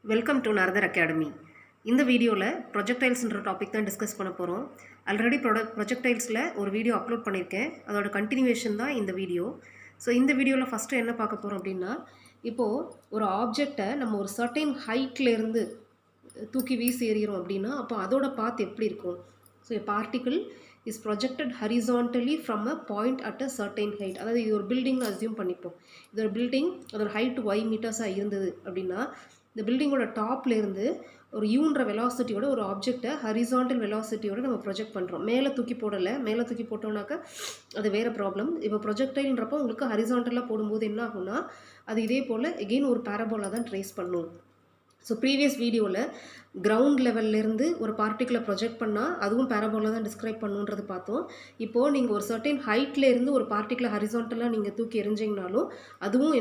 Welcome to Naradar academy. இந்த வீடியோவில் ப்ரொஜெக்டைல்ஸ்ன்ற topic தான் டிஸ்கஸ் பண்ண போகிறோம். ஆல்ரெடி ப்ரொஜெக்டைல்ஸில் ஒரு வீடியோ அப்லோட் பண்ணியிருக்கேன். அதோட கண்டினியூவேஷன் தான் இந்த வீடியோ. ஸோ இந்த வீடியோவில் ஃபஸ்ட்டு என்ன பார்க்க போகிறோம் அப்படின்னா, இப்போது ஒரு ஆப்ஜெக்டை நம்ம ஒரு சர்டைன் ஹைட்லேருந்து தூக்கி வீசி எறிகிறோம் அப்படின்னா அப்போ அதோட பாத் எப்படி இருக்கும்? So particle is projected horizontally from a point at a certain height. அதாவது இது ஒரு பில்டிங்னு அஸ்யூம் பண்ணிப்போம். இது ஒரு பில்டிங், அதோட ஹைட் y மீட்டர்ஸாக இருந்தது அப்படின்னா இந்த பில்டிங்கோட டாப்லேருந்து ஒரு யூன்ற வெலாசிட்டியோட ஒரு ஆப்ஜெக்டை ஹரிசான்டல் வெலாசிட்டியோட நம்ம ப்ரொஜெக்ட் பண்ணுறோம். மேலே தூக்கி போடலை, மேலே தூக்கி போட்டோம்னாக்கா அது வேறு ப்ராப்ளம். இப்போ ப்ரொஜெக்டைல்ன்றப்போ உங்களுக்கு ஹரிசான்டலாக போடும்போது என்ன ஆகும்னா அது இதே போல் எகெயின் ஒரு பேரபோலா தான் ட்ரேஸ் பண்ணும். ஸோ ப்ரீவியஸ் வீடியோவில் கிரவுண்ட் லெவல்லேருந்து ஒரு பார்ட்டிகுலர் ப்ரொஜெக்ட் பண்ணால் அதுவும் பேரபோலா தான் டிஸ்கிரைப் பண்ணுன்றது பார்த்தோம். இப்போது நீங்கள் ஒரு சர்டைன் ஹைட்லேருந்து ஒரு பார்ட்டிகுலர் ஹரிசான்டலாக நீங்கள் தூக்கி எரிஞ்சிங்கனாலும் அதுவும்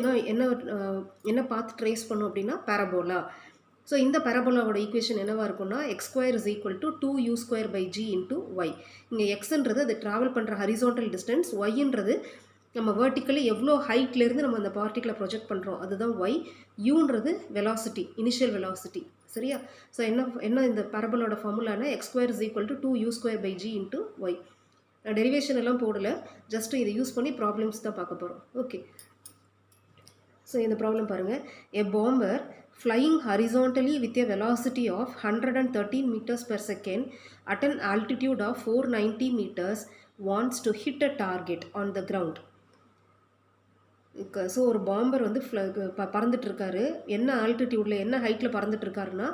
என்ன பார்த்து ட்ரேஸ் பண்ணும் அப்படின்னா பேரபோலா. ஸோ இந்த பேரபோலாவோட ஈக்குவேஷன் என்னவாக இருக்கும்னா x² is equal to 2u²/g into y. இங்கே எக்ஸ்ன்றது அது ட்ராவல் பண்ணுற ஹரிசான்டல் டிஸ்டன்ஸ், ஒய்ன்றது நம்ம வேர்ட்டிக்கலி எவ்வளோ ஹைட்லேருந்து நம்ம அந்த பார்ட்டிகுலர் ப்ரொஜெக்ட் பண்ணுறோம் அதுதான் ஒய். யூன்றது வெலாசிட்டி, இனிஷியல் வெலாசிட்டி. சரியா? ஸோ என்ன இந்த பேரபோலோட ஃபார்முலானா x² is equal to 2u²/g into y. நான் டெரிவேஷன் எல்லாம் போடலை, ஜஸ்ட் இதை யூஸ் பண்ணி ப்ராப்ளம்ஸ் தான் பார்க்க போகிறோம். ஓகே, ஸோ இந்த ப்ராப்ளம் பாருங்கள். A bomber flying horizontally with a velocity of 113 meters per second at an altitude of 490 meters wants to hit a target on the ground. So ஒரு பாம்பர் வந்து பறந்துட்டுருக்காரு. என்ன ஆல்டிடியூடில் என்ன ஹைட்டில் பறந்துட்டுருக்காருன்னா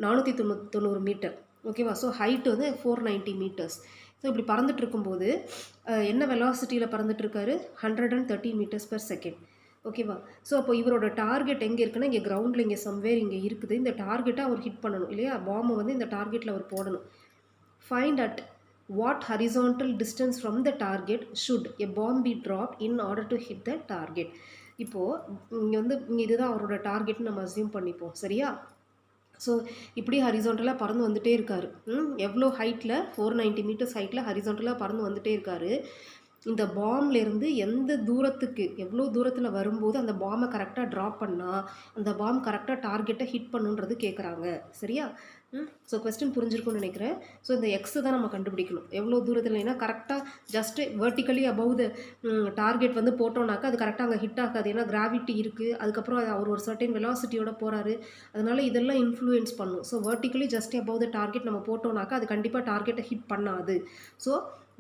490 மீட்டர். ஓகேவா? ஸோ ஹைட்டு வந்து 490 metres. So இப்படி பறந்துட்டு இருக்கும்போது என்ன வெலாசிட்டியில் பறந்துட்டுருக்காரு? 113 மீட்டர்ஸ் per செகண்ட். ஓகேவா? ஸோ அப்போ இவரோட டார்கெட் எங்கே இருக்குன்னா இங்கே கிரவுண்டில் இங்கே சம்வேர் இங்கே இருக்குது. இந்த டார்கெட்டை அவர் ஹிட் பண்ணணும் இல்லையா? பாம்பை வந்து இந்த டார்கெட்டில் அவர் போடணும். Find at what horizontal distance from the target should a bomb be dropped in order to hit the target. இப்போது இங்கே இதுதான் அவரோட டார்கெட்னு நம்ம அஸ்யூம் பண்ணிப்போம். சரியா? ஸோ இப்படி ஹரிசான்டலாக பறந்து வந்துகிட்டே இருக்காரு. எவ்வளோ ஹைட்டில்? 490 மீட்டர்ஸ் ஹைட்டில் ஹரிசான்டலாக பறந்து வந்துகிட்டே இருக்காரு. இந்த பாம்லேருந்து எந்த தூரத்துக்கு எவ்வளோ தூரத்தில் வரும்போது அந்த பாம்பை கரெக்டாக ட்ராப் பண்ணால் அந்த பாம் கரெக்டாக டார்கெட்டை ஹிட் பண்ணுன்றது கேட்குறாங்க. சரியா? ஸோ கொஸ்டின் புரிஞ்சிருக்கும்னு நினைக்கிறேன். ஸோ இந்த எக்ஸு தான் நம்ம கண்டுபிடிக்கணும். எவ்வளோ தூரத்தில், ஏன்னா கரெக்டாக just vertically above the target வந்து போட்டோம்னாக்கா அது கரெக்டாக அங்கே ஹிட் ஆகாது. ஏன்னா கிராவிட்டி இருக்குது, அதுக்கப்புறம் அவர் ஒரு சர்டைன் வெலாசிட்டியோட போகிறாரு. அதனால் இதெல்லாம் இன்ஃப்ளூயன்ஸ் பண்ணும். So vertically just above the target நம்ம போட்டோம்னாக்கா அது கண்டிப்பாக டார்கெட்டை ஹிட் பண்ணாது. So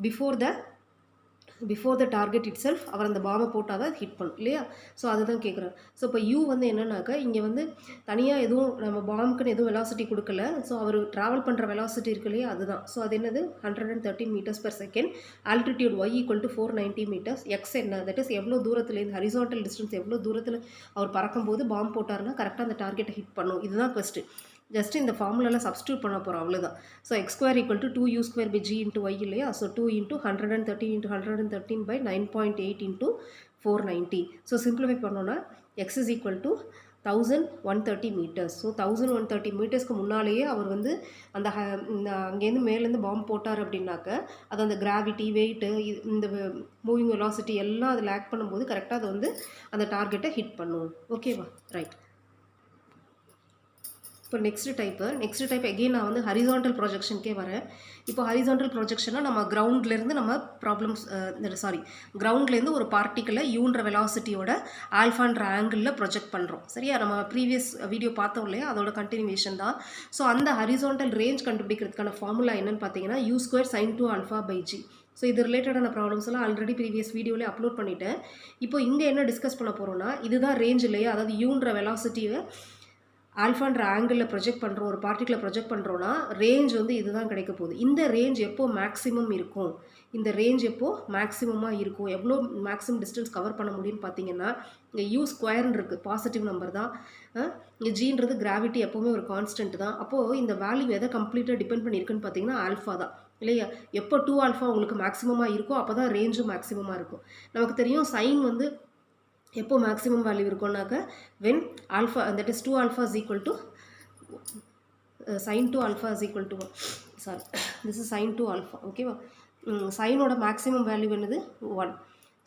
before the target itself அவர் அந்த பாம்பை போட்டால் தான் ஹிட் பண்ணும் இல்லையா? ஸோ அதுதான் கேட்குறேன். ஸோ இப்போ யூ வந்து என்னன்னாக்கா இங்கே வந்து தனியாக எதுவும் நம்ம பாம்புக்குன்னு எதுவும் வெலாசிட்டி கொடுக்கல. ஸோ அவர் ட்ராவல் பண்ணுற வெலாசிட்டி இருக்கு இல்லையா? அதுதான். ஸோ அது என்னது? 113 metres per second. Altitude y = 490 metres. X என்ன? தட் இஸ் எவ்வளோ தூரத்துலேருந்து ஹரிசான்டல் டிஸ்டன்ஸ் எவ்வளோ தூரத்தில் அவர் பறக்கும்போது பாம்பு போட்டாருன்னா கரெக்டாக அந்த டார்கெட்டை ஹிட் பண்ணும். இதுதான் கொஸ்டின். ஜஸ்ட் இந்த ஃபார்முலாவில் சப்ஸ்டியூட் பண்ண போகிறோம், அவ்வளோதான். So x² = 2u²/g into y இல்லையா? So 2 × 113 × 113/9.8 into 490. ஸோ சிம்பிளிஃபை பண்ணோன்னா x is equal to 1130 metres. So 1130 மீட்டர்ஸ்க்கு முன்னாலேயே அவர் வந்து அந்த அங்கேருந்து மேலேருந்து பாம்பு போட்டார் அப்படின்னாக்க அது அந்த கிராவிட்டி, வெயிட்டு, இந்த மூவிங் வெலாசிட்டி எல்லாம் அதில் ஆக்ட் பண்ணும்போது கரெக்டாக அது வந்து அந்த டார்கெட்டை ஹிட் பண்ணும். ஓகேவா? ரைட். இப்போ நெக்ஸ்ட் டைப் எகெயின் நான் வந்து ஹரிசான்டல் ப்ரொஜெக்ஷனுக்கே வரேன். இப்போ ஹரிசான்டல் ப்ரொஜெக்ஷனாக நம்ம கிரவுண்ட்லேருந்து கிரவுண்ட்லேருந்து ஒரு பார்ட்டிக்கலை யூன்ற வெலாசிட்டியோட ஆல்ஃபான்ற ஆங்கிளில் ப்ரொஜெக்ட் பண்ணுறோம். சரியா? நம்ம ப்ரீவியஸ் வீடியோ பார்த்தோம் இல்லையா? அதோட கண்டினியூவேஷன் தான். ஸோ அந்த ஹரிசான்டல் ரேஞ்ச் கண்டுபிடிக்கிறதுக்கான ஃபார்முலா என்னன்னு பார்த்தீங்கன்னா u² sin2α/g. ஸோ இது ரிலேட்டடான ப்ராப்ளம்ஸ் எல்லாம் ஆல்ரெடி ப்ரீவியஸ் வீடியோவில் அப்லோட் பண்ணிட்டேன். இப்போ இங்கே என்ன டிஸ்கஸ் பண்ண போகிறோன்னா இதுதான் ரேஞ்ச் இல்லையா? அதாவது யூன்ற வெலாசிட்டியை ஆல்ஃபான்ற ஆங்கிளில் ப்ரொஜெக்ட் பண்ணுறோம், ஒரு பார்ட்டிகுலர் ப்ரொஜெக்ட் பண்ணுறோன்னா ரேஞ்ச் வந்து இதுதான் கிடைக்க போகுது. இந்த ரேஞ்ச் எப்போ மேக்ஸிமம் இருக்கும்? எவ்வளோ மேக்ஸிமம் டிஸ்டன்ஸ் கவர் பண்ண முடியும்னு பார்த்தீங்கன்னா இங்கே u² இருக்குது, பாசிட்டிவ் நம்பர் தான். இங்கே ஜின்றது கிராவிட்டி, எப்போவுமே ஒரு கான்ஸ்டன்ட் தான். அப்போது இந்த வேல்யூ எதை கம்ப்ளீட்டாக டிபெண்ட் பண்ணியிருக்குன்னு பார்த்தீங்கன்னா ஆல்ஃபா தான் இல்லையா? எப்போ 2α உங்களுக்கு மேக்ஸிமமாக இருக்கோ அப்போ தான் ரேஞ்சும் மேக்ஸிமமாக இருக்கும். நமக்கு தெரியும் சைன் வந்து எப்போ மேக்ஸிமம் வேல்யூ இருக்கும்னாக்க when alpha, that is 2α is equal to sin 2α is equal to 1. Sorry, this is sin 2α. ஓகேவா? சைனோட மேக்ஸிமம் வேல்யூ என்னது? 1.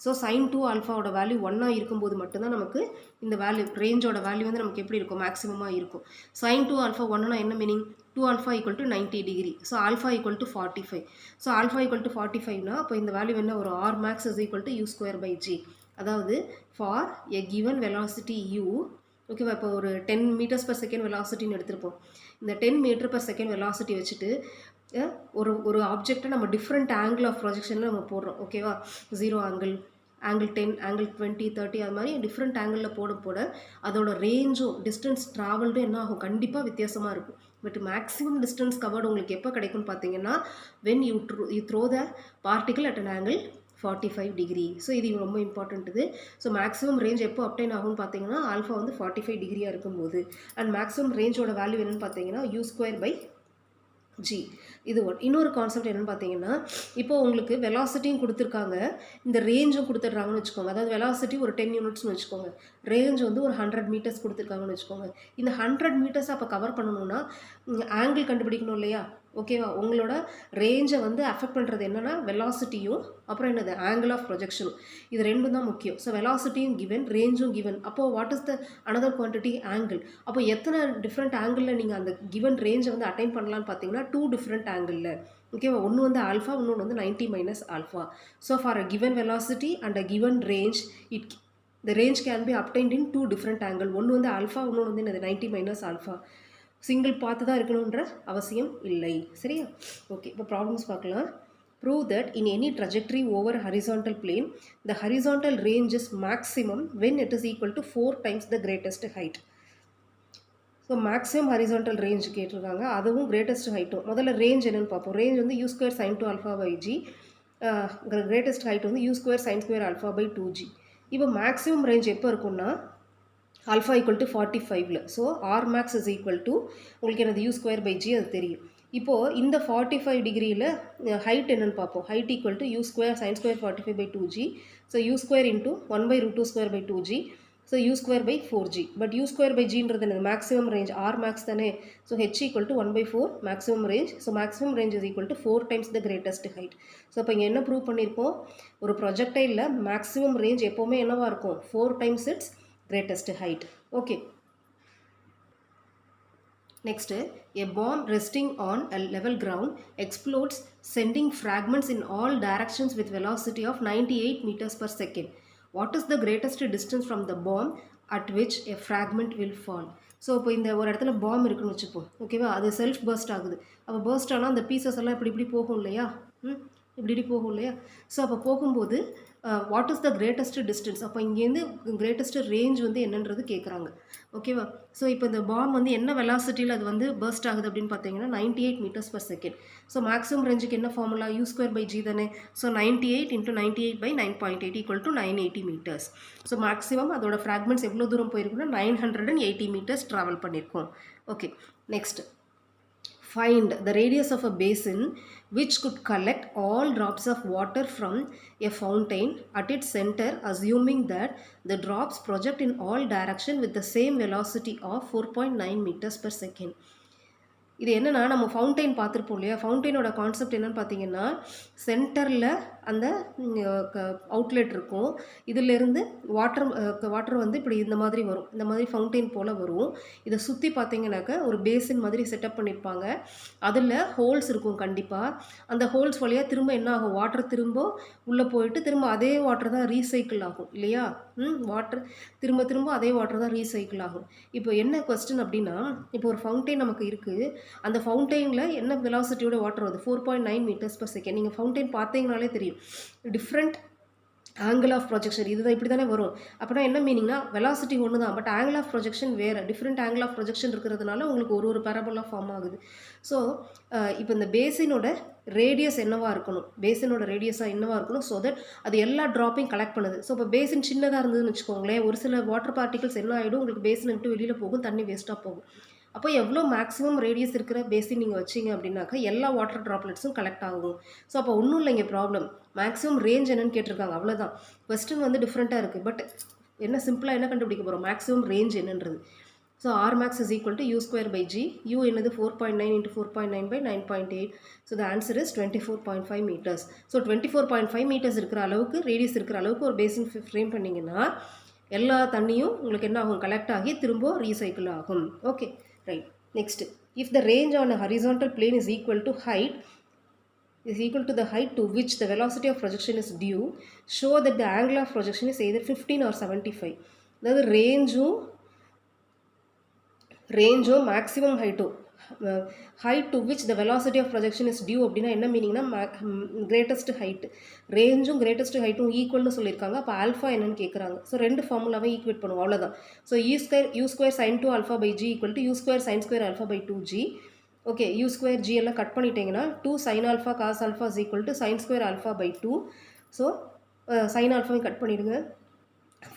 ஸோ sin 2 ஆல்ஃபாவோட வேல்யூ 1 இருக்கும்போது மட்டும்தான் நமக்கு இந்த வேல்யூ ரேஞ்சோட வேல்யூ வந்து நமக்கு எப்படி இருக்கும், மேக்ஸிமமாக இருக்கும். sin 2 ஆல்ஃபா 1னா என்ன meaning, 2 alpha equal to 90 degree. So alpha equal to 45. So alpha equal to 45னா அப்போ இந்த வேல்யூ என்ன ஒரு R max is equal to U square by G. அதாவது for a given velocity u, ஓகேவா, இப்போ ஒரு 10 மீட்டர்ஸ் பர் செகண்ட் வெலாசிட்டின்னு எடுத்திருப்போம். இந்த 10 மீட்டர் பர் செகண்ட் வெலாசிட்டி வச்சுட்டு ஒரு ஆப்ஜெக்டை நம்ம டிஃப்ரெண்ட் ஆங்கிள் ஆஃப் ப்ரொஜெக்ஷனில் நம்ம போடுறோம், ஓகேவா, 0 ஆங்கிள், ஆங்கிள் 10, ஆங்கிள் 20, 30 அது மாதிரி டிஃப்ரெண்ட் ஆங்கிளில் போட அதோட ரேஞ்சும் டிஸ்டன்ஸ் ட்ராவல்டும் என்ன ஆகும், கண்டிப்பாக வித்தியாசமாக இருக்கும். பட் மேக்ஸிமம் டிஸ்டன்ஸ் கவர்டு உங்களுக்கு எப்போ கிடைக்கும்னு பார்த்தீங்கன்னா when you throw the particle at an angle 45 degree. So இது ரொம்ப இம்பார்ட்டன்ட் இது. ஸோ மேக்ஸிமம் ரேஞ்ச் எப்போ அப்டைன் ஆகும்னு பார்த்தீங்கன்னா ஆல்ஃபா வந்து 45 டிகிரியாக இருக்கும்போது. அண்ட் மேக்ஸிமம் ரேஞ்சோட வேல்யூ என்னென்னு பார்த்தீங்கன்னா யூ ஸ்கொயர் பை ஜி. இது இன்னொரு கான்செப்ட் என்னென்னு பார்த்தீங்கன்னா, இப்போ உங்களுக்கு வெலாசிட்டியும் கொடுத்துருக்காங்க, இந்த ரேஞ்சும் கொடுத்துட்றாங்கன்னு வச்சுக்கோங்க. அதாவது வெலாசிட்டி ஒரு 10 யூனிட்ஸ்னு வச்சுக்கோங்க, ரேஞ்ச் வந்து ஒரு 100 மீட்டர்ஸ் கொடுத்துருக்காங்கன்னு வச்சுக்கோங்க. இந்த 100 மீட்டர்ஸ் அப்போ கவர் பண்ணணும்னா ஆங்கிள் கண்டுபிடிக்கணும் இல்லையா, ஓகேவா. உங்களோட ரேஞ்சை வந்து அஃபெக்ட் பண்ணுறது என்னென்னா வெலாசிட்டியும் அப்புறம் என்னது ஆங்கிள் ஆஃப் ப்ரொஜெக்ஷனும். இது ரெண்டும் தான் முக்கியம். ஸோ வெலாசிட்டியும் கிவன், ரேஞ்சும் கிவன். அப்போது what is the another quantity, angle. அப்போ எத்தனை டிஃப்ரெண்ட் ஆங்கிளில் நீங்கள் அந்த கிவன் ரேஞ்சை வந்து அட்டைன் பண்ணலான்னு பார்த்தீங்கன்னா 2 டிஃப்ரெண்ட் ஆங்கிளில், ஓகேவா. ஒன்று வந்து ஆல்ஃபா, இன்னொன்று வந்து 90 minus alpha. So for a given velocity and a given range the range can be obtained in 2 different angle. ஒன்று வந்து ஆல்ஃபா, இன்னொன்று வந்து என்னது 90 மைனஸ் ஆல்ஃபா. சிங்கிள் பார்த்து தான் இருக்கணுன்ற அவசியம் இல்லை, சரியா. ஓகே, இப்போ ப்ராப்ளம்ஸ் பார்க்கலாம். Prove that in any trajectory over horizontal plane, the horizontal range is maximum when it is equal to 4 times the greatest height. So maximum horizontal range கேட்டிருக்காங்க, அதுவும் கிரேட்டஸ்ட் ஹைட்டும். முதல்ல ரேஞ்ச் என்னென்னு பார்ப்போம். ரேஞ்ச் வந்து U square sine 2 alpha by G, greatest height வந்து U square sine square alpha by 2g. இப்போ maximum range எப்போ இருக்குன்னா ஆல்ஃபா ஈக்குவல் டு 45ல். So R max is equal to உங்களுக்கு எனது யூ ஸ்கொயர் பை ஜி, அது தெரியும். இப்போது இந்த 45 டிகிரியில் ஹைட் என்னென்னு பார்ப்போம். Height equal to U square sine square 45 by 2g. So U square into 1/√2 square by 2g. So U square by 4g. But U square by ஜின்றது என்னது மேக்ஸிமம் ரேஞ்ச், ஆர் மேக்ஸ் தானே. So H equal to 1/4 maximum range. So maximum range is equal to 4 times the greatest height. So இப்போ இங்கே என்ன prove பண்ணியிருக்கோம், ஒரு ப்ரொஜெக்டைலில் maximum range எப்போவுமே என்னவாக இருக்கும், 4 times it's greatest height. Okay. Next, a bomb resting on a level ground explodes, sending fragments in all directions with velocity of 98 meters per second. What is the greatest distance from the bomb at which a fragment will fall? So இப்போ இந்த ஒரு இடத்துல bomb இருக்குன்னு வச்சுப்போம், ஓகேவா. அது self first ஆகுது. அப்போ பர்ஸ்ட் ஆனால் அந்த பீசஸ் எல்லாம் இப்படி போகும் இல்லையா, இப்படி போகும் இல்லையா. ஸோ அப்போ போகும்போது what is the greatest distance, அப்போ இங்கேருந்து கிரேட்டஸ்ட் ரேஞ்ச் வந்து என்னன்றது கேட்குறாங்க, ஓகேவா. ஸோ இப்போ இந்த பாம் வந்து என்ன வெலாசிட்டியில் அது வந்து பர்ஸ்ட் ஆகுது அப்படின்னு பார்த்தீங்கன்னா 98 metres per second. So maximum ரேஞ்சுக்கு என்ன formula, U square by G தானே. So 98 into 98 by 9.8 equal to 980 metres. So maximum அதோட ஃப்ராக்மெண்ட்ஸ் எவ்வளோ தூரம் போயிருக்குன்னா 980 மீட்டர்ஸ் ட்ராவல் பண்ணியிருக்கோம். Okay, next. Find the radius of a basin which could collect all drops of water from a fountain at its center, assuming that the drops project in all directions with the same velocity of 4.9 meters per second. இது என்னென்னா நம்ம fountain பார்த்துருப்போம் இல்லையா. ஃபவுண்டைனோட concept என்னென்னு பார்த்தீங்கன்னா சென்டரில் அந்த outlet இருக்கும், இதிலேருந்து வாட்டர் வந்து இப்படி இந்த மாதிரி வரும், இந்த மாதிரி ஃபவுண்டைன் போல் வரும். இதை சுற்றி பார்த்தீங்கன்னாக்க ஒரு பேசின் மாதிரி செட்டப் பண்ணியிருப்பாங்க, அதில் ஹோல்ஸ் இருக்கும் கண்டிப்பாக. அந்த ஹோல்ஸ் வழியாக திரும்ப என்ன ஆகும், வாட்டர் திரும்ப உள்ளே போயிட்டு திரும்ப அதே வாட்டர் தான் ரீசைக்கிள் ஆகும் இல்லையா. வாட்டர் திரும்ப அதே வாட்டர் தான் ரீசைக்கிள் ஆகும். இப்போ என்ன கொஸ்டின் அப்படின்னா, இப்போ ஒரு ஃபவுண்டைன் நமக்கு இருக்குது, அந்த ஃபவுண்டைனில் என்ன வெலாசிட்டியோட வாட்டர் வருது, 4.9 மீட்டர்ஸ் பர் செகண்ட். நீங்கள் ஃபவுண்டைன் பார்த்தீங்கனாலே தெரியும், டிஃப்ரெண்ட் ஆங்கிள் ஆஃப் ப்ரொஜெக்ஷன் இதுதான் இப்படி தானே வரும். அப்படின்னா என்ன மீனிங்னா வெலாசிட்டி ஒன்று தான், பட் ஆங்கிள் ஆஃப் ப்ரொஜெக்ஷன் வேறு, டிஃப்ரெண்ட் ஆங்கிள் ஆஃப் ப்ரொஜெக்ஷன் இருக்கிறதுனால உங்களுக்கு ஒரு பேரபோலா ஃபார்ம் ஆகுது. ஸோ இப்போ இந்த பேசினோட ரேடியஸ் என்னவாக இருக்கணும், பேசினோட ரேடியஸாக என்னவாக இருக்கணும், ஸோ தட் அது எல்லா ட்ராப்பையும் கலெக்ட் பண்ணுது. ஸோ இப்போ பேசின் சின்னதாக இருந்ததுன்னு வச்சுக்கோங்களேன், ஒரு சில வாட்டர் பார்ட்டிகல்ஸ் என்ன ஆகிடும், உங்களுக்கு பேசினை விட்டு வெளியில் போகும், தண்ணி வேஸ்ட்டாக போகும். அப்போ எவ்வளோ மேக்ஸிமம் ரேடியஸ் இருக்கிற பேசின் நீங்கள் வச்சிங்க அப்படின்னாக்கா எல்லா வாட்டர் ட்ராப்லெட்ஸும் கலெக்ட் ஆகும். ஸோ அப்போ ஒன்றும் இல்லைங்க ப்ராப்ளம், மேக்ஸிமம் ரேஞ்ச் என்னன்னு கேட்டிருக்காங்க, அவ்வளோதான். கொஸ்டின் வந்து டிஃப்ரெண்ட்டாக இருக்குது, பட் என்ன சிம்பிளாக என்ன கண்டுபிடிக்க போகிறோம், மேக்ஸிமம் ரேஞ்ச் என்னன்றது. So R max is equal to U square by G. U என்னது 4.9 into 4.9 by 9.8. So the answer is 24.5 meters. So 24.5 meters இருக்கிற அளவுக்கு radius இருக்கிற அளவுக்கு ஒரு பேசின் ஃப்ரேம் பண்ணிங்கன்னா எல்லா தண்ணியும் உங்களுக்கு என்ன ஆகும், கலெக்ட் ஆகி திரும்ப ரீசைக்கிள் ஆகும். Okay right. Next, if the range on a horizontal plane is equal to the height to which the velocity of projection is due, show that the angle of projection is either 15 or 75. அதாவது ரேஞ்சும் maximum height to which the velocity of projection is due அப்படின்னா என்ன மீனிங்னா greatest height. ரேஞ்சும் greatest ஹைட்டும் ஈக்குவல்னு சொல்லியிருக்காங்க. அப்போ alpha என்னன்னு கேட்குறாங்க. So ரெண்டு ஃபார்முலாவே equate பண்ணுவோம், அவ்வளோதான். So u square sin 2 alpha by g equal to u square sin square alpha by 2g. Okay, u square g எல்லாம் கட் பண்ணிட்டீங்கன்னா 2 sin alpha cos alpha is equal to sin square alpha by 2. So sin alpha cut பண்ணிடுங்க.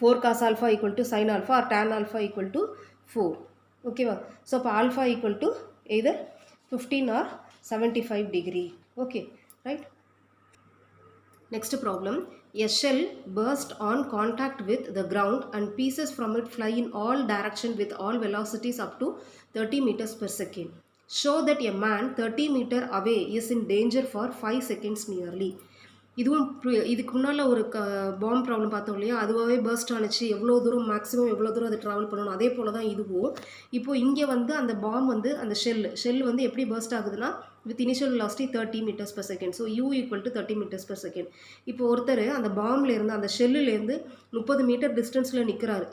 4 cos alpha equal to sin alpha or tan alpha equal to 4. ஓகேவா? So அப்போ alpha equal to either 15 or 75 degree. Okay right. Next problem, a shell burst on contact with the ground and pieces from it fly in all directions with all velocities up to 30 meters per second. Show that a man 30 meter away is in danger for 5 seconds nearly. இதுக்கு முன்னால் ஒரு bomb problem பார்த்தோம் இல்லையா, அதுவாகவே first ஆனிச்சு, எவ்வளோ தூரம் maximum எவ்வளோ தூரம் அதை ட்ராவல் பண்ணணும், அதே போல் தான் இதுவும். இப்போது இங்கே வந்து அந்த பாம் வந்து அந்த ஷெல் வந்து எப்படி பர்ஸ்ட் ஆகுதுன்னா with initial velocity 30 meters per second. So u equal to 30 meters per second. இப்போ ஒருத்தர் அந்த பாம்லேருந்து அந்த ஷெல்லுலேருந்து 30 மீட்டர் டிஸ்டன்ஸில் நிற்கிறாரு.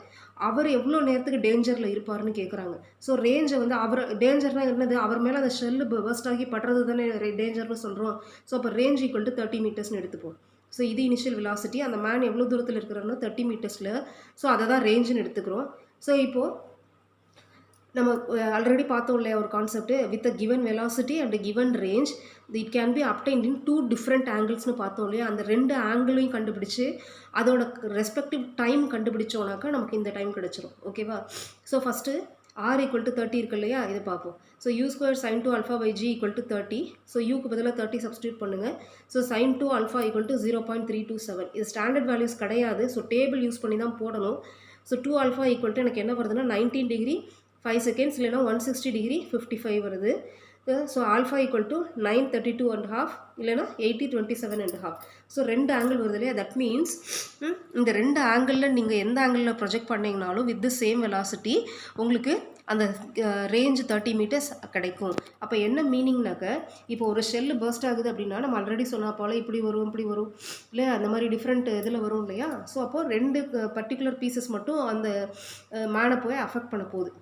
அவர் எவ்வளோ நேரத்துக்கு டேஞ்சரில் இருப்பார்னு கேட்குறாங்க. ஸோ ரேஞ்சை வந்து அவர் டேஞ்சர்னால் என்னது, அவர் மேலே அந்த ஷெல்லு பர்ஸ்ட் ஆகி படுறது தானே டேஞ்சர்னு சொல்கிறோம். ஸோ அப்போ ரேஞ்ச் ஈக்குவல் டு 30 மீட்டர்ஸ்னு எடுத்துப்போம். ஸோ இது இனிஷியல் வெலாசிட்டி, அந்த மேன் எவ்வளோ தூரத்தில் இருக்கிறாருன்னா 30 மீட்டர்ஸில். ஸோ அதை தான் ரேஞ்சுன்னு எடுத்துக்கிறோம். ஸோ இப்போது நம்ம ஆல்ரெடி பார்த்தோம் இல்லையா ஒரு concept, with a given velocity and given range it can be obtained in 2 different ஆங்கிள்ஸ்னு பார்த்தோம் இல்லையா. அந்த 2 ஆங்கிளையும் கண்டுபிடிச்சு அதோட ரெஸ்பெக்டிவ் டைம் கண்டுபிடிச்சோன்னாக்கா நமக்கு இந்த டைம் கிடச்சிரும். ஓகேவா? So first r equal to 30 இருக்கு இல்லையா, இதை பார்ப்போம். So u square sin 2 alpha by g equal to 30. So யூக்கு பதிலாக 30 சப்ஸ்டியூட் பண்ணுங்கள். So sin 2 alpha equal to 0.327. இது ஸ்டாண்டர்ட் வேல்யூஸ் கிடையாது, ஸோ டேபிள் யூஸ் பண்ணி தான் போடணும். ஸோ 2 alpha ஈக்குவல் டு எனக்கு என்ன வருதுன்னா 19 degree 5 seconds இல்லைனா 160 degree 55 வருது. ஸோ ஆல்ஃபா ஈக்குவல் டு 932.5 இல்லைனா 8027.5. ஸோ 2 ஆங்கிள் வருது இல்லையா. தட் மீன்ஸ் இந்த 2 ஆங்கிளில் நீங்கள் எந்த ஆங்கிளில் ப்ரொஜெக்ட் பண்ணிங்கனாலும் வித் த சேம் வெலாசிட்டி உங்களுக்கு அந்த ரேஞ்ச் 30 meters கிடைக்கும். அப்போ என்ன மீனிங்னாக்க, இப்போ ஒரு ஷெல்லு பர்ஸ்ட் ஆகுது அப்படின்னா நம்ம ஆல்ரெடி சொன்னா போல் இப்படி வரும் இல்லையா, அந்த மாதிரி டிஃப்ரெண்ட் இதில் வரும் இல்லையா. ஸோ அப்போது 2 பர்டிகுலர் பீசஸ் மட்டும் அந்த மேனை போய் அஃபெக்ட் பண்ண போகுது.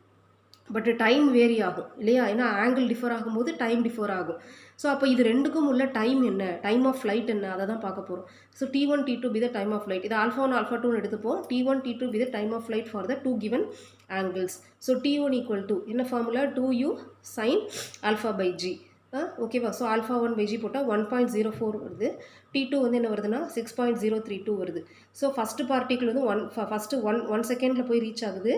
பட் டைம் வேரி ஆகும் இல்லையா, ஏன்னா ஆங்கிள் டிஃபர் ஆகும்போது டைம் டிஃபர் ஆகும். ஸோ அப்போ இது ரெண்டுக்கும் உள்ள டைம் என்ன, டைம் ஆஃப் ஃப்ளைட் என்ன, அதை தான் பார்க்க போகிறோம். So T1 T2 be the time of flight. இது ஆல்ஃபா 1 ஆல்ஃபா 2 எடுத்துப்போம். T1 T2 be the time of flight for the 2 given angles. So T1 equal to என்ன formula, 2u sin alpha by g. ஓகேவா? So alpha 1 by g போட்டால் 1.04 வருது. T2 வந்து என்ன வருதுன்னா 6.032 வருது. ஸோ ஃபஸ்ட்டு பார்ட்டிக்கிள் வந்து ஃபஸ்ட்டு ஒன் செகண்டில் போய் ரீச் ஆகுது.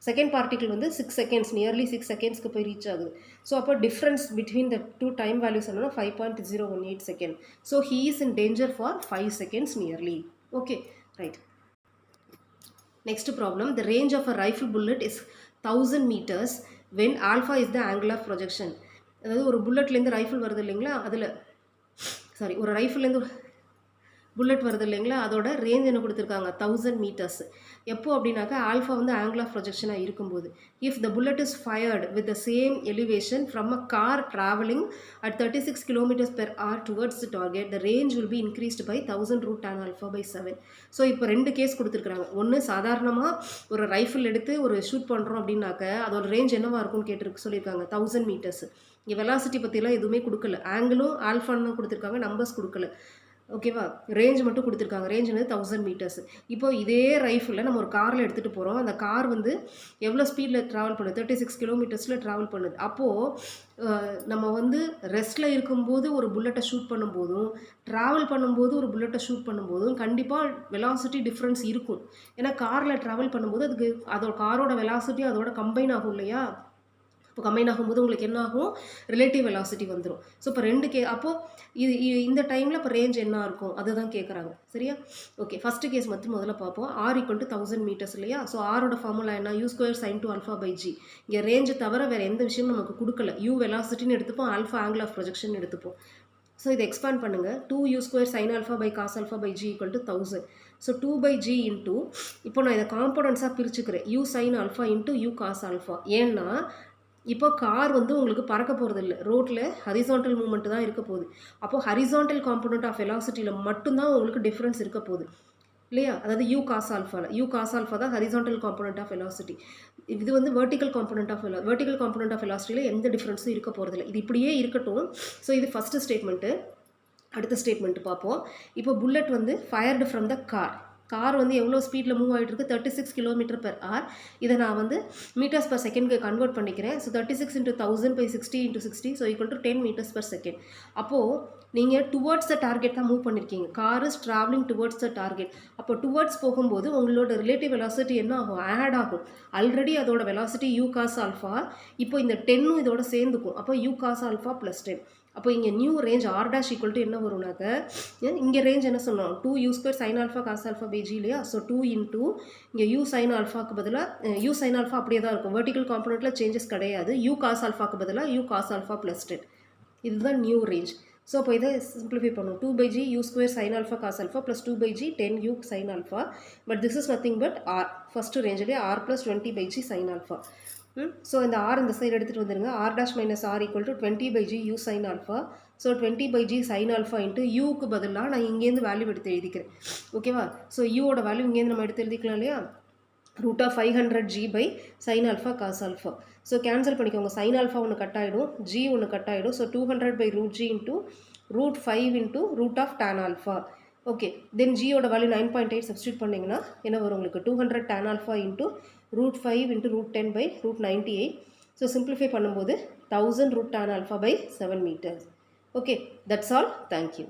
செகண்ட் பார்ட்டிக்கிள் வந்து 6 seconds, நியர்லி 6 secondsக்கு போய் ரீச் ஆகுது. ஸோ அப்போ difference between the 2 time values என்னன்னா 5.018 second. So he is in danger for 5 seconds nearly. Okay right. Next problem, the range of a rifle bullet is 1000 meters when alpha is the angle of projection. அதாவது ஒரு புல்லட்லேருந்து rifle வருது இல்லைங்களா, ஒரு ரைஃபிள்லேருந்து bullet வருது இல்லைங்களா, அதோட range என்ன கொடுத்துருக்காங்க 1000 meters. எப்போ அப்படின்னாக்கா ஆல்ஃபா வந்து ஆங்கிள் ஆஃப் ப்ரொஜெக்ஷனாக இருக்கும்போது. If the bullet is fired with the same elevation from a car travelling at 36 km/h towards the target, the range will be increased by 1000 root tan alpha by 7. So இப்போ 2 case கொடுத்துருக்குறாங்க. ஒன்று சாதாரணமாக ஒரு rifle எடுத்து ஒரு shoot பண்ணுறோம் அப்படின்னாக்க அதோட ரேஞ்ச் என்னவாக இருக்கும்னு சொல்லியிருக்காங்க 1000 meters. இங்கே வெலாசிட்டி பற்றிலாம் எதுவுமே கொடுக்கல, ஆங்கிளும் ஆல்ஃபான்னு கொடுத்துருக்காங்க, நம்பர்ஸ் கொடுக்கல. ஓகேவா? ரேஞ்ச் மட்டும் கொடுத்துருக்காங்க. ரேஞ்ச் வந்து 1000 meters. இப்போ இதே ரைஃபிளில் நம்ம ஒரு காரில் எடுத்துகிட்டு போகிறோம். அந்த கார் வந்து எவ்வளோ ஸ்பீடில் ட்ராவல் பண்ணுது, 36 km/h ட்ராவல் பண்ணுது. அப்போது நம்ம வந்து ரெஸ்ட்டில் இருக்கும்போது ஒரு புல்லட்டை ஷூட் பண்ணும்போதும் ட்ராவல் பண்ணும்போது ஒரு புல்லட்டை ஷூட் பண்ணும்போதும் கண்டிப்பாக வெலாசிட்டி டிஃப்ரென்ஸ் இருக்கும். ஏன்னா காரில் ட்ராவல் பண்ணும்போது அதோட காரோட வெலாசிட்டி அதோட கம்பைன் ஆகும் இல்லையா. இப்போ கம்பைன் ஆகும்போது உங்களுக்கு என்ன ஆகும், ரிலேட்டிவ் வெலாசிட்டி வந்துடும். ஸோ இப்போ அப்போது இந்த டைமில் இப்போ ரேஞ்ச் என்ன இருக்கும் அதுதான் கேட்குறாங்க. சரியா? ஓகே, ஃபஸ்ட்டு கேஸ் முதல்ல பார்ப்போம். ஆர் ஈக்குவல் டு 1000 மீட்டர்ஸ் இல்லையா? ஸோ ஆரோட ஃபார்முலா என்ன, u square sine two alpha by g. இங்கே ரேஞ்சு தவிர வேறு எந்த விஷயமும் நமக்கு கொடுக்கல. யூ வெலாசிட்டின்னு எடுத்துப்போம், ஆல்ஃபா ஆங்கிள் ஆஃப் ப்ரொஜெக்ஷன் எடுத்துப்போம். ஸோ இதை எக்ஸ்பேண்ட் பண்ணுங்கள். 2u square sine alpha by cos alpha by g equal to 1000. So 2/g into, இப்போ நான் இதை காம்பனன்ஸாக பிரிச்சுக்கிறேன். U sine alpha into u cos alpha. ஏன்னா இப்போ கார் உங்களுக்கு பறக்க போகிறது இல்லை, ரோட்டில் ஹரிசான்டல் மூவ்மெண்ட் தான் இருக்க போகுது. அப்போது ஹரிசான்டல் காம்பனண்ட் ஆஃப் வெலாசிட்டியில் மட்டும்தான் உங்களுக்கு டிஃப்ரென்ஸ் இருக்க போகுது இல்லையா? அதாவது யூ காஸ் ஆல்ஃபா தான் ஹரிசான்டல் காம்பனண்ட் ஆஃப் வெலாசிட்டி. இது வெர்டிக்கல் காம்பனண்ட் ஆஃப் வெலாசிட்டியில் எந்த டிஃப்ரென்ஸும் இருக்க போகிறதில்ல. இது இப்படியே இருக்கட்டும். ஸோ இது ஃபஸ்ட்டு ஸ்டேட்மெண்ட்டு. அடுத்த ஸ்டேட்மெண்ட் பார்ப்போம். இப்போ bullet fired from the car எவ்வளோ ஸ்பீடில் மூவ் ஆகிட்டு இருக்கு, 36 km/h. இதை நான் மீட்டர்ஸ் பர் செகண்ட்க்கு கன்வெர்ட் பண்ணிக்கிறேன். So 36 × 1000 / 60 × 60, so equal to 10 m/s. அப்போது நீங்கள் டுவர்ட்ஸ் த டார்கெட் தான் மூவ் பண்ணியிருக்கீங்க. Car is travelling towards the target. அப்போ டுவர்ட்ஸ் போகும்போது உங்களோட ரிலேட்டிவ் வெலாசிட்டி என்ன ஆகும், ஆட் ஆகும். ஆல்ரெடி அதோட வெலாசிட்டி யூ காஸ் ஆல்ஃபா, இப்போ இந்த 10ம் இதோட சேர்ந்துக்கும். அப்போ யூ காஸ் ஆல்ஃபா + 10. அப்போ இங்கே new range R dash equal to என்ன வரும்னாக்க, இங்கே ரேஞ்ச் என்ன சொன்னோம், 2u square sine alpha cos alpha by G இல்லையா? ஸோ 2 இன்ட்டு இங்கே யூ சைன் ஆல்ஃபாக்கு பதிலாக யூ சைன் ஆல்ஃபா அப்படியே தான் இருக்கும். வெர்டிக்கல் காம்பனண்ட்டில் சேஞ்சஸ் கிடையாது. யூ காஸ் ஆல்ஃபாக்கு பதிலாக யூ காஸ் ஆல்ஃபா + 10. இதுதான் நியூ ரேஞ்ச். ஸோ அப்போ இதை சிம்பிளிஃபை பண்ணுவோம். 2/g u square sine alpha cos alpha + 2/g 10u sine alpha. But this is nothing but R. First ரேஞ்சிலே R + 20/g sine alpha. So இந்த R இந்த side எடுத்துகிட்டு வந்துடுங்க. r dash minus r equal to 20/g u sine alpha. So 20/g sine alpha into யூக்கு பதிலாக நான் இங்கேருந்து value எடுத்து எழுதிக்கிறேன். ஓகேவா? ஸோ யூவோட வேல்யூ இங்கேருந்து நம்ம எடுத்து எழுதிக்கலாம் இல்லையா? √500g by sin alpha cos alpha. So cancel பண்ணிக்கோங்க. சைன் ஆல்ஃபா ஒன்று கட் ஆகிடும், ஜி ஒன்று கட் ஆகிடும். So 200/√g into √5 into √tan alpha. Okay, then ஜியோட வேல்யூ 9.8 சப்ஸ்டியூட் பண்ணிங்கன்னா என்ன வரும் உங்களுக்கு, 200 tan alpha into √5 into √10/√98. So simplify பண்ணும்போது 1000 √tan alpha by 7 meters. Okay, that's all. Thank you.